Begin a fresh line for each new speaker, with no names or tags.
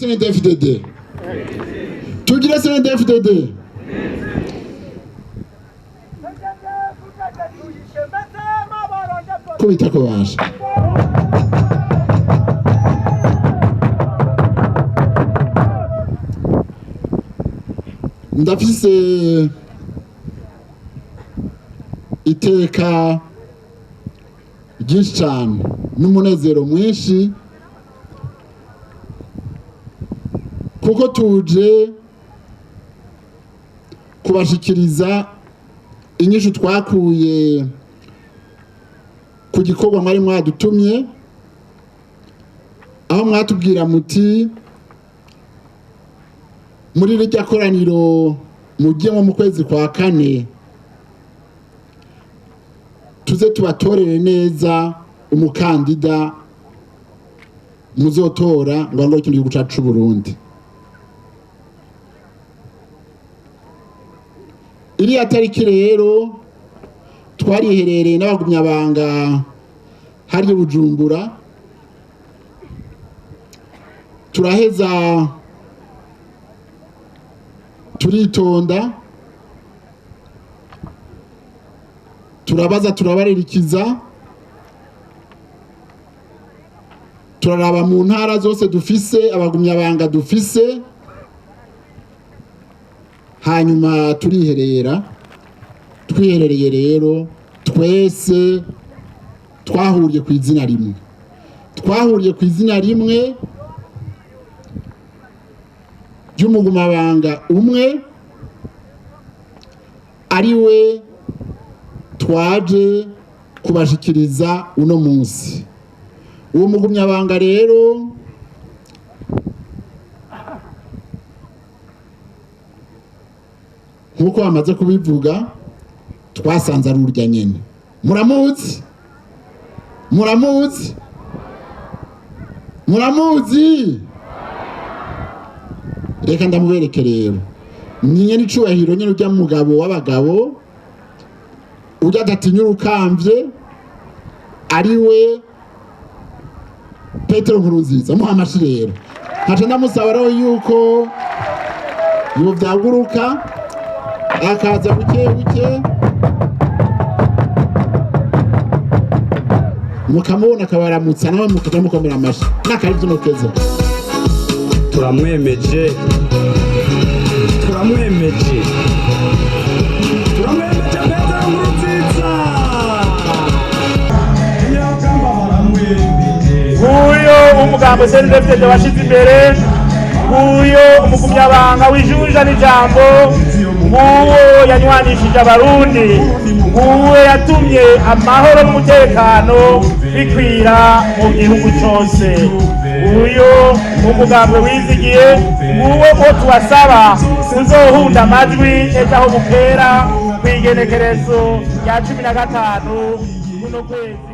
CNDD-FDD. Tugire CNDD-FDD. Kubita ko basha. Ndafise iteka ryinshi cyane n'umunezero mwinshi kuko tuje kubashikiriza inyishu twakuye ku gikorwa mwari mwadutumye, aho mwatubwira muti muri rirya koraniro mujyemo mu kwezi kwa kane tuze tubatorere neza umukandida muzotora ngo ngo ikintu gihugu cyacu Burundi. Iriya tariki rero twariherereye n'abagumyabanga hari Bujumbura, turaheza turitonda turabaza turabaririkiza turaraba mu ntara zose dufise abagumyabanga dufise, hanyuma twiherereye rero twese twahuriye ku izina rimwe ry'umugumabanga umwe ari we twaje kubashikiriza uno munsi. Uwo mugumyabanga rero nkuko bamaze kubivuga twasanze ari urya nyene. Muramuzi reka ndamubereke rero. Nyine n'icubahiro nyene urya mugabo w'abagabo urya adatinya urukamvye ari we Petero Nkurunziza. Muha amashi rero. Nkaca ndamusaba rero yuko yovyaguruka akaza buke mukamubona akabaramutsa nawe mukaja mukomera amashi n'akarivyo nokeza.
turamwemeje Petero Nkurunziza. Nguyo umugambo CNDD-FDD washize imbere, nguyo umugumyabanga w'ijunja n'ijambo, nguwo yanywanishije abarundi, nguwo yatumye amahoro n'umutekano bikwira mu gihugu cyose. Nguyo umugambo wizigiye, nguwo ko tubasaba uzohunda amajwi ejo aho bukera kw'igenekerezo rya 15 kuno kwezi.